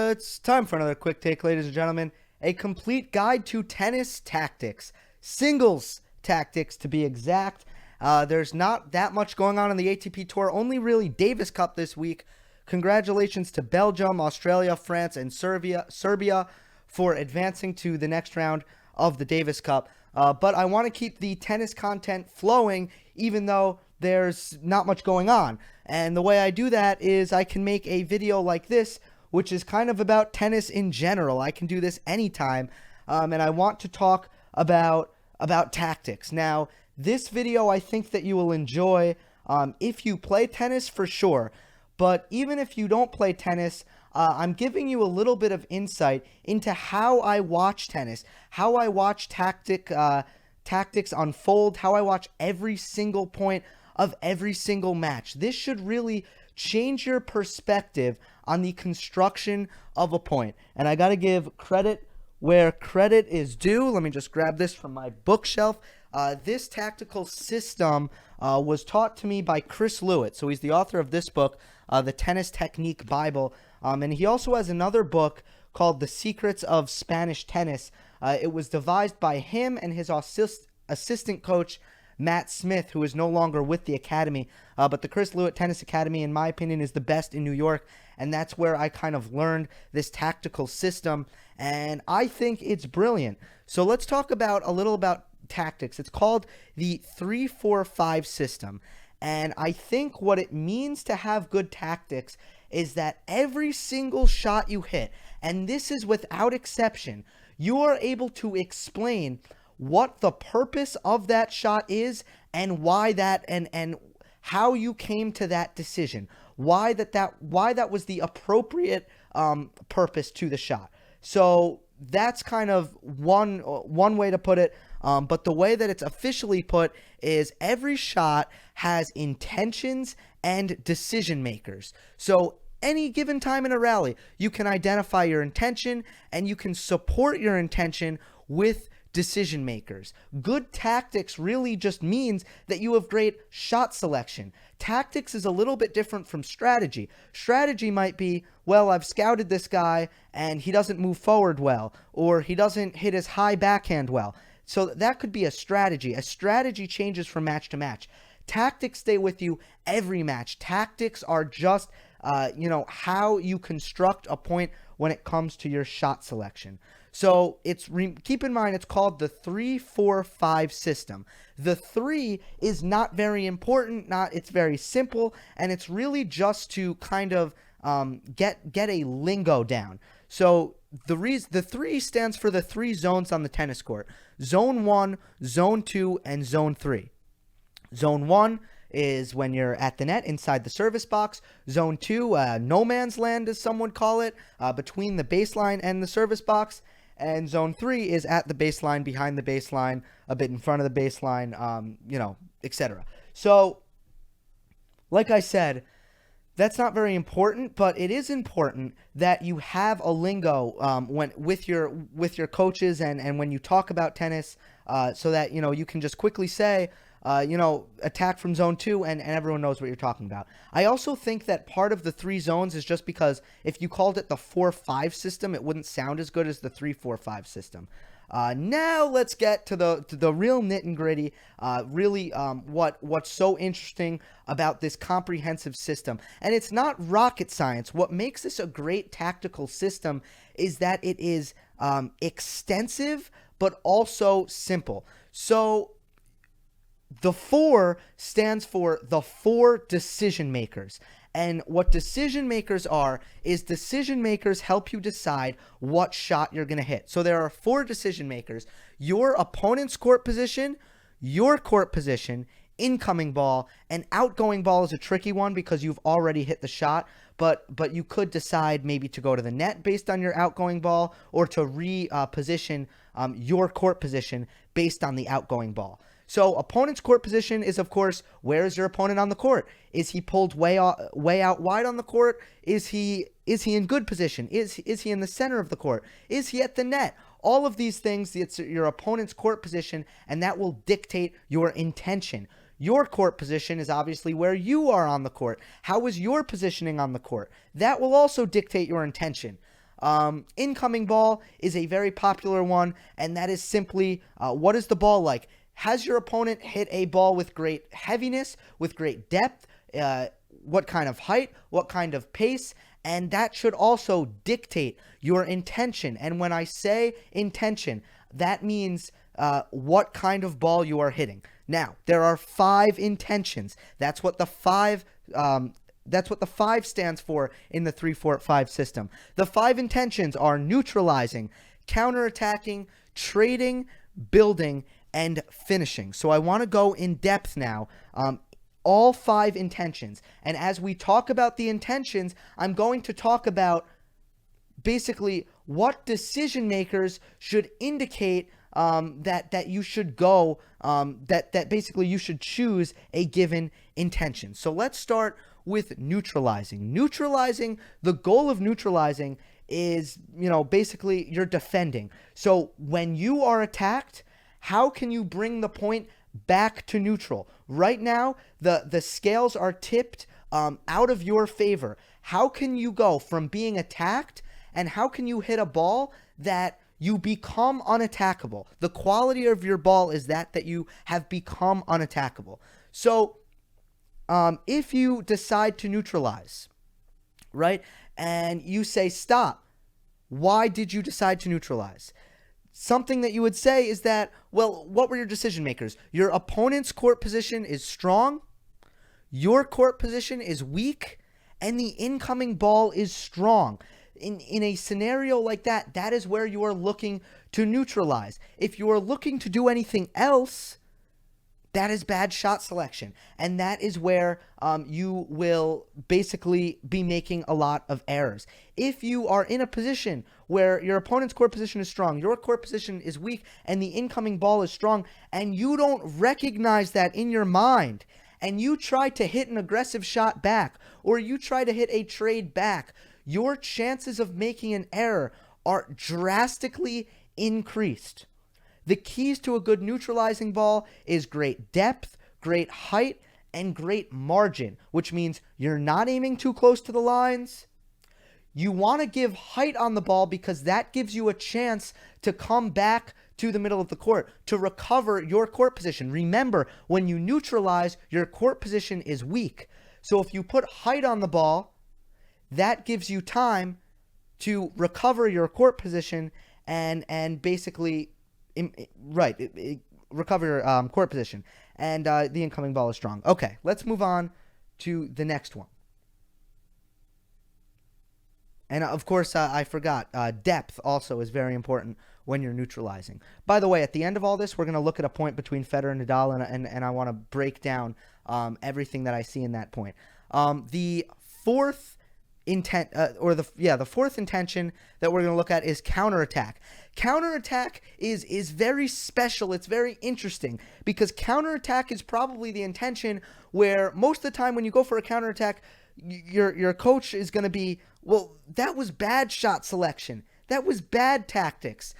It's time for another quick take, ladies and gentlemen. A complete guide to tennis tactics, singles tactics to be exact. There's not that much going on in the ATP Tour, only really Davis Cup this week. Congratulations to Belgium, Australia, France, and Serbia for advancing to the next round of the Davis Cup. But I want to keep the tennis content flowing, even though there's not much going on. And the way I do that is I can make a video like this, which is kind of about tennis in general. I can do this anytime, and I want to talk about tactics. Now, this video I think that you will enjoy if you play tennis for sure, but even if you don't play tennis, I'm giving you a little bit of insight into how I watch tennis, how I watch tactics unfold, how I watch every single point of every single match. This should really change your perspective on the construction of a point. And I got to give credit where credit is due. Let me just grab this from my bookshelf. This tactical system was taught to me by Chris Lewitt. So he's the author of this book, The Tennis Technique Bible. And he also has another book called The Secrets of Spanish Tennis. It was devised by him and his assistant coach, Matt Smith, who is no longer with the Academy. But the Chris Lewitt Tennis Academy, in my opinion, is the best in New York. And that's where I kind of learned this tactical system. And I think it's brilliant. So let's talk a little about tactics. It's called the 3-4-5 system. And I think what it means to have good tactics is that every single shot you hit, and this is without exception, you are able to explain what the purpose of that shot is and why that and how you came to that decision, why that was the appropriate purpose to the shot. So that's kind of one way to put it. But the way that it's officially put is every shot has intentions and decision makers. So any given time in a rally, you can identify your intention and you can support your intention with decision makers. Good tactics really just means that you have great shot selection. Tactics is a little bit different from strategy. Strategy might be, well, I've scouted this guy and he doesn't move forward well, or he doesn't hit his high backhand well. So that could be a strategy. A strategy changes from match to match. Tactics stay with you every match. Tactics are just, how you construct a point when it comes to your shot selection. So keep in mind, it's called the 3-4-5 system. The 3 is not very important. It's very simple, and it's really just to kind of get a lingo down. So the 3 stands for the 3 zones on the tennis court: Zone 1, Zone 2, and Zone 3. Zone 1 is when you're at the net inside the service box. Zone 2, no man's land, as some would call it, between the baseline and the service box. And Zone 3 is at the baseline, behind the baseline, a bit in front of the baseline, etc. So, like I said, that's not very important, but it is important that you have a lingo with your coaches and when you talk about tennis, so that you can just quickly say, attack from zone 2, and everyone knows what you're talking about. I also think that part of the 3 zones is just because if you called it the 4-5 system, it wouldn't sound as good as the 3-4-5 system. Now let's get to the real nit and gritty, what's so interesting about this comprehensive system. And it's not rocket science. What makes this a great tactical system is that it is extensive, but also simple. So the 4 stands for the 4 decision makers. And what decision makers are is decision makers help you decide what shot you're going to hit. So there are 4 decision makers: your opponent's court position, your court position, incoming ball, and outgoing ball is a tricky one because you've already hit the shot, but you could decide maybe to go to the net based on your outgoing ball, or to reposition your court position based on the outgoing ball. So opponent's court position is, of course, where is your opponent on the court? Is he pulled way out wide on the court? Is he in good position? Is he in the center of the court? Is he at the net? All of these things, it's your opponent's court position, and that will dictate your intention. Your court position is obviously where you are on the court. How is your positioning on the court? That will also dictate your intention. Incoming ball is a very popular one, and that is simply what is the ball like? Has your opponent hit a ball with great heaviness, with great depth? What kind of height? What kind of pace? And that should also dictate your intention. And when I say intention, that means what kind of ball you are hitting. Now, there are 5 intentions. That's what the 5 stands for in the 3-4-5 system. The 5 intentions are neutralizing, counterattacking, trading, building, and finishing. So I want to go in depth now. All 5 intentions. And as we talk about the intentions, I'm going to talk about basically what decision makers should indicate that you should go, that basically you should choose a given intention. So let's start with neutralizing. Neutralizing, the goal of neutralizing is, basically you're defending. So when you are attacked, how can you bring the point back to neutral? Right now, the scales are tipped out of your favor. How can you go from being attacked, and how can you hit a ball that you become unattackable? The quality of your ball is that you have become unattackable. So if you decide to neutralize, right, and you say stop, why did you decide to neutralize? Something that you would say is that, well, what were your decision makers? Your opponent's court position is strong, your court position is weak, and the incoming ball is strong. In a scenario like that, that is where you are looking to neutralize. If you are looking to do anything else, that is bad shot selection. And that is where you will basically be making a lot of errors. If you are in a position where your opponent's court position is strong, your court position is weak, and the incoming ball is strong, and you don't recognize that in your mind, and you try to hit an aggressive shot back, or you try to hit a trade back, your chances of making an error are drastically increased. The keys to a good neutralizing ball is great depth, great height, and great margin, which means you're not aiming too close to the lines. You want to give height on the ball because that gives you a chance to come back to the middle of the court, to recover your court position. Remember, when you neutralize, your court position is weak. So if you put height on the ball, that gives you time to recover your court position and basically recover your court position, and the incoming ball is strong. Okay, let's move on to the next one. And of course, I forgot, depth also is very important when you're neutralizing. By the way, at the end of all this, we're going to look at a point between Federer and Nadal, and I want to break down everything that I see in that point. The fourth the fourth intention that we're going to look at is counterattack. Counterattack is very special. It's very interesting because counterattack is probably the intention where most of the time when you go for a counterattack, your coach is going to be, well, that was bad shot selection. That was bad tactics.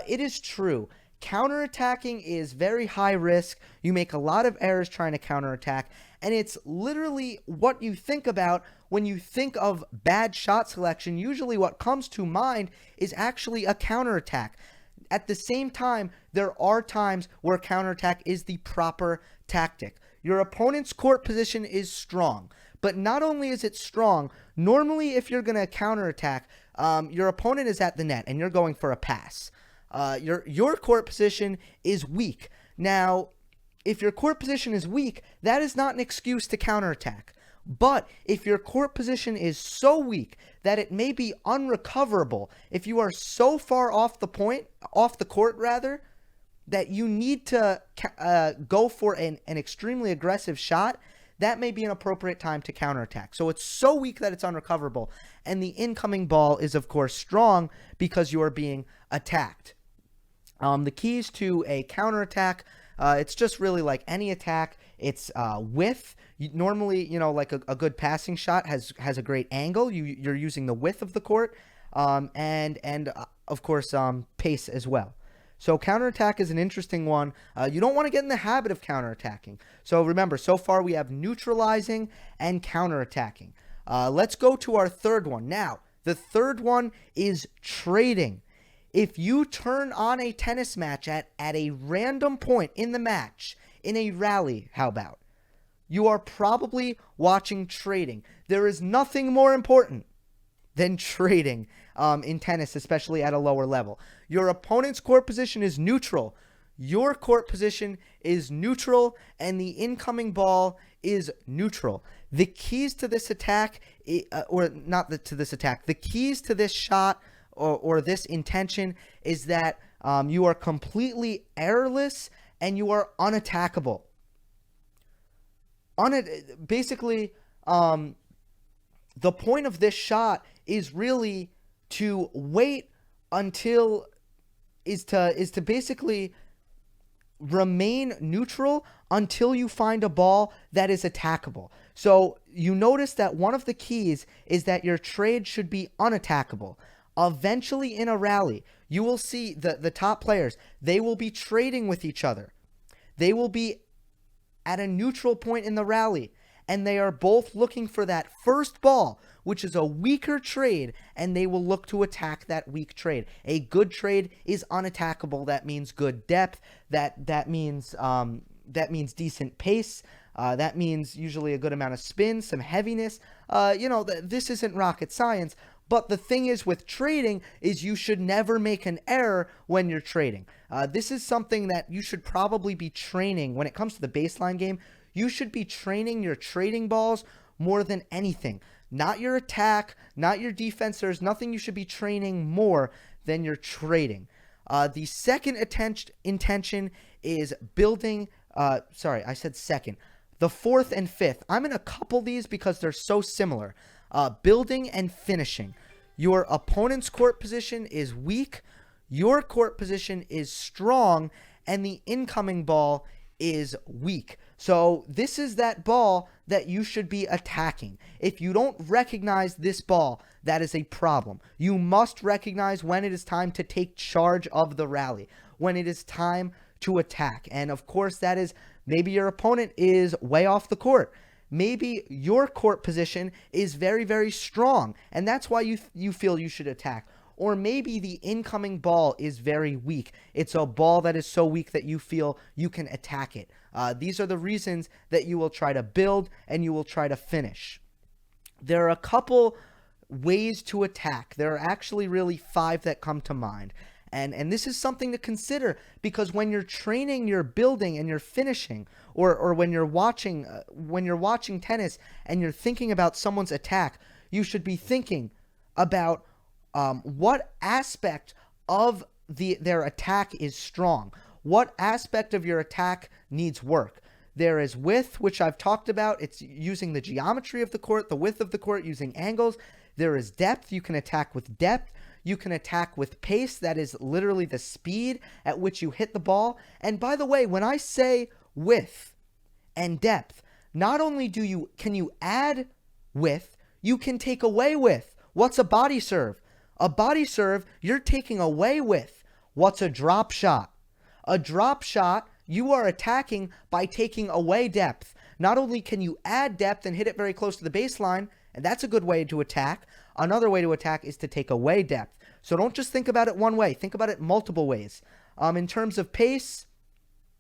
It is true. Counterattacking is very high risk. You make a lot of errors trying to counterattack, and it's literally what you think about when you think of bad shot selection. Usually what comes to mind is actually a counterattack. At the same time, there are times where counterattack is the proper tactic. Your opponent's court position is strong, but not only is it strong, normally if you're going to counterattack, your opponent is at the net and you're going for a pass. Your court position is weak. Now, if your court position is weak, that is not an excuse to counterattack. But if your court position is so weak that it may be unrecoverable, if you are so far off the court, that you need to go for an extremely aggressive shot, that may be an appropriate time to counterattack. So it's so weak that it's unrecoverable. And the incoming ball is, of course, strong because you are being attacked. The keys to a counterattack, it's just really like any attack. It's width. Normally, like a good passing shot has a great angle. You're using the width of the court, and of course, pace as well. So counterattack is an interesting one. You don't want to get in the habit of counterattacking. So remember, so far we have neutralizing and counterattacking. Let's go to our third one. Now, The third one is trading. If you turn on a tennis match at a random point in the match, in a rally, how about, you are probably watching trading. There is nothing more important than trading in tennis, especially at a lower level. Your opponent's court position is neutral. Your court position is neutral, and the incoming ball is neutral. The keys to this attack, the keys to this shot or this intention is that you are completely errorless and you are unattackable. Basically, the point of this shot is really to wait until is to basically remain neutral until you find a ball that is attackable. So you notice that one of the keys is that your trade should be unattackable. Eventually in a rally, you will see the top players, they will be trading with each other. They will be at a neutral point in the rally, and they are both looking for that first ball, which is a weaker trade, and they will look to attack that weak trade. A good trade is unattackable. That means good depth. That means decent pace. That means usually a good amount of spin, some heaviness. This isn't rocket science. But the thing is with trading is you should never make an error when you're trading. This is something that you should probably be training when it comes to the baseline game. You should be training your trading balls more than anything. Not your attack, not your defense. There's nothing you should be training more than your trading. The second intention is building. Sorry, I said second. The fourth and fifth. I'm going to couple these because they're so similar. Building and finishing. Your opponent's court position is weak. Your court position is strong. And the incoming ball is weak. So this is that ball that you should be attacking. If you don't recognize this ball, that is a problem. You must recognize when it is time to take charge of the rally, when it is time to attack. And of course, that is maybe your opponent is way off the court. Maybe your court position is very, very strong, and that's why you feel you should attack. Or maybe the incoming ball is very weak. It's a ball that is so weak that you feel you can attack it. These are the reasons that you will try to build and you will try to finish. There are a couple ways to attack. There are actually really 5 that come to mind. And this is something to consider, because when you're training your building and you're finishing, or when you're watching tennis and you're thinking about someone's attack, you should be thinking about what aspect of their attack is strong. What aspect of your attack needs work? There is width, which I've talked about. It's using the geometry of the court, the width of the court, using angles. There is depth. You can attack with depth. You can attack with pace. That is literally the speed at which you hit the ball. And by the way, when I say width and depth, not only can you add width, you can take away width. What's a body serve? A body serve, you're taking away width. What's a drop shot? A drop shot, you are attacking by taking away depth. Not only can you add depth and hit it very close to the baseline, and that's a good way to attack. Another way to attack is to take away depth. So don't just think about it one way. Think about it multiple ways. In terms of pace,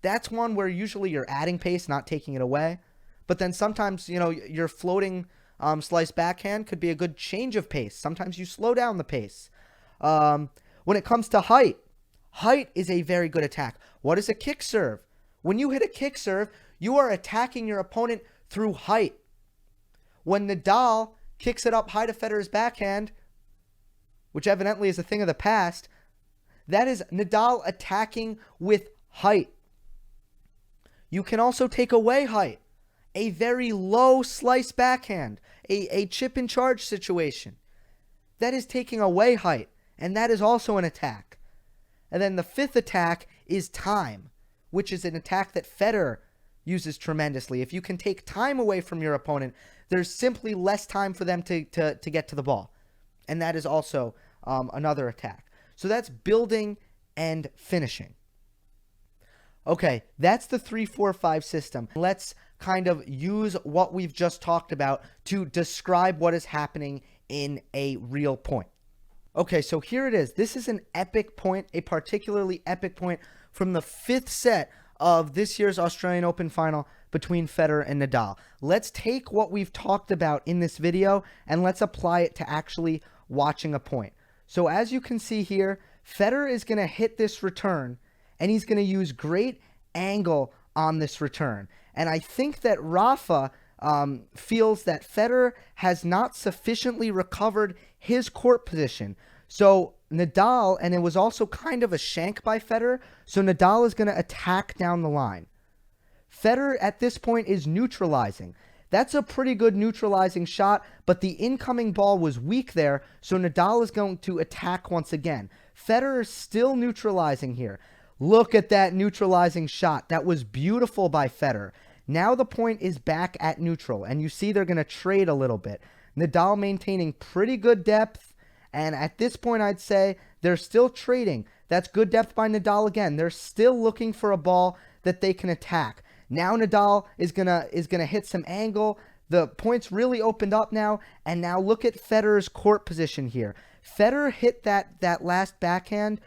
that's one where usually you're adding pace, not taking it away. But then sometimes, your floating slice backhand could be a good change of pace. Sometimes you slow down the pace. When it comes to height is a very good attack. What is a kick serve? When you hit a kick serve, you are attacking your opponent through height. When Nadal kicks it up high to Federer's backhand, which evidently is a thing of the past, that is Nadal attacking with height. You can also take away height. A very low slice backhand, a chip and charge situation. That is taking away height, and that is also an attack. And then the fifth attack is time, which is an attack that Federer uses tremendously. If you can take time away from your opponent, there's simply less time for them to get to the ball. And that is also another attack. So that's building and finishing. Okay, that's the 3-4-5 system. Let's kind of use what we've just talked about to describe what is happening in a real point. Okay, so here it is. This is an epic point, a particularly epic point from the 5th set of this year's Australian Open final between Federer and Nadal. Let's take what we've talked about in this video and let's apply it to actually watching a point. So as you can see here, Federer is going to hit this return and he's going to use great angle on this return. And I think that Rafa feels that Federer has not sufficiently recovered his court position. So Nadal, and it was also kind of a shank by Federer, so Nadal is going to attack down the line. Federer at this point is neutralizing. That's a pretty good neutralizing shot, but the incoming ball was weak there, so Nadal is going to attack once again. Federer is still neutralizing here. Look at that neutralizing shot. That was beautiful by Federer. Now the point is back at neutral, and you see they're going to trade a little bit. Nadal maintaining pretty good depth, and at this point I'd say they're still trading. That's good depth by Nadal again. They're still looking for a ball that they can attack. Now Nadal is gonna hit some angle. The point's really opened up now, and now look at Federer's court position here. Federer hit that last backhand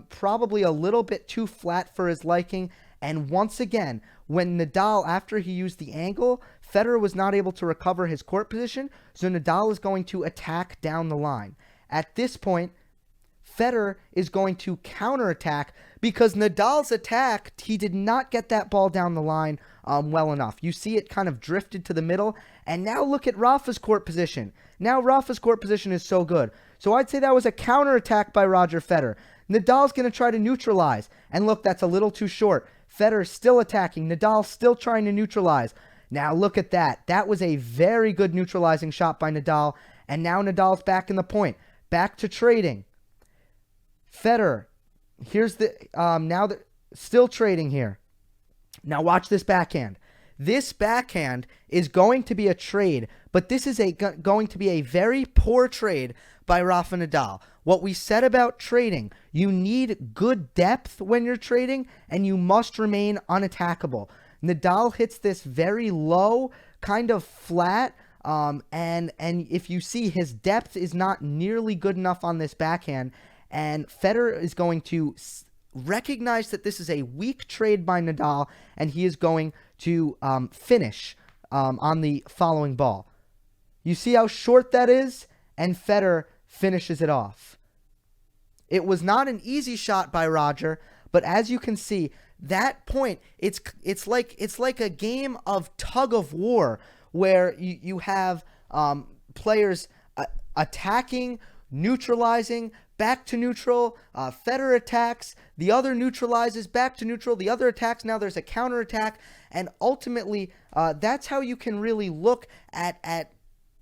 probably a little bit too flat for his liking, and once again, when Nadal, after he used the angle, Federer was not able to recover his court position, so Nadal is going to attack down the line. At this point, Federer is going to counterattack because Nadal's attack, he did not get that ball down the line well enough. You see it kind of drifted to the middle, and now look at Rafa's court position. Now Rafa's court position is so good. So I'd say that was a counterattack by Roger Federer. Nadal's going to try to neutralize, and look, that's a little too short. Federer still attacking. Nadal still trying to neutralize. Now look at that. That was a very good neutralizing shot by Nadal, and now Nadal's back in the point. Back to trading. Federer, here's the, still trading here. Now watch this backhand. This backhand is going to be a trade, but this is going to be a very poor trade by Rafa Nadal. What we said about trading, you need good depth when you're trading, and you must remain unattackable. Nadal hits this very low, kind of flat, and if you see, his depth is not nearly good enough on this backhand, and Federer is going to recognize that this is a weak trade by Nadal, and he is going to finish on the following ball. You see how short that is? And Federer finishes it off. It was not an easy shot by Roger, but as you can see, that point, it's like a game of tug of war where you have players attacking, neutralizing, back to neutral, Federer attacks, the other neutralizes, back to neutral, the other attacks, now there's a counterattack, and ultimately, that's how you can really look at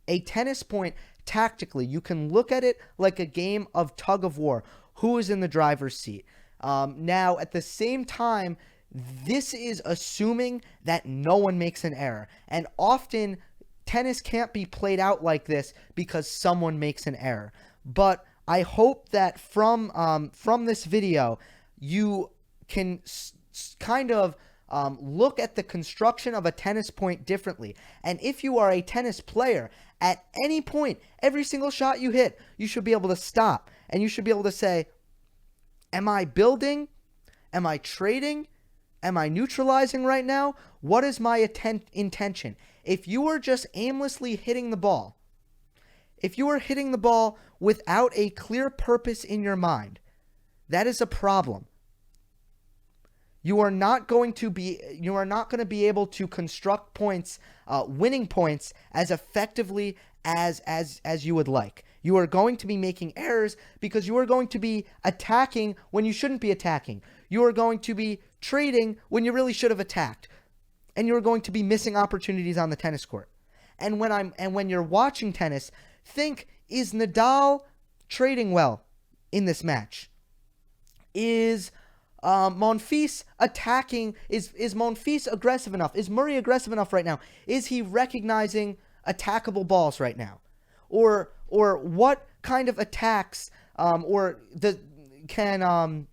a tennis point tactically. You can look at it like a game of tug of war. Who is in the driver's seat? Now, at the same time, this is assuming that no one makes an error, and often tennis can't be played out like this because someone makes an error. But I hope that from this video, you can kind of look at the construction of a tennis point differently. And if you are a tennis player, at any point, every single shot you hit, you should be able to stop. And you should be able to say, am I building? Am I trading? Am I neutralizing right now? What is my intention? If you are just aimlessly hitting the ball, if you are hitting the ball without a clear purpose in your mind, that is a problem. You are not going to be able to construct points, winning points as effectively as you would like. You are going to be making errors because you are going to be attacking when you shouldn't be attacking. You are going to be trading when you really should have attacked. And you are going to be missing opportunities on the tennis court. And when you're watching tennis, think, is Nadal trading well in this match? Is Monfils attacking? Is Monfils aggressive enough? Is Murray aggressive enough right now? Is he recognizing attackable balls right now? Or what kind of attacks can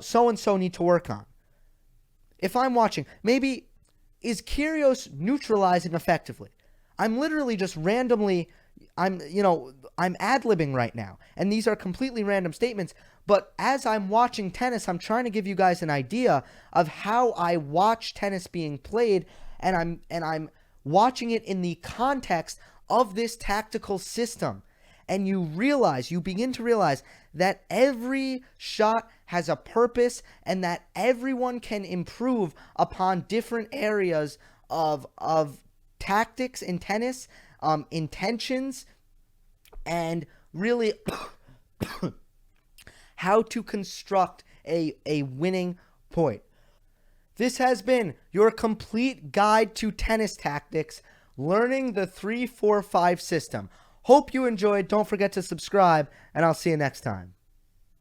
so-and-so need to work on? If I'm watching, maybe is Kyrgios neutralizing effectively? I'm literally just randomly, I'm ad-libbing right now, and these are completely random statements, but as I'm watching tennis, I'm trying to give you guys an idea of how I watch tennis being played, and I'm watching it in the context of this tactical system. And you begin to realize that every shot has a purpose and that everyone can improve upon different areas of tactics in tennis, intentions, and really how to construct a winning point. This has been your complete guide to tennis tactics, learning the 3-4-5 system. Hope you enjoyed. Don't forget to subscribe, and I'll see you next time.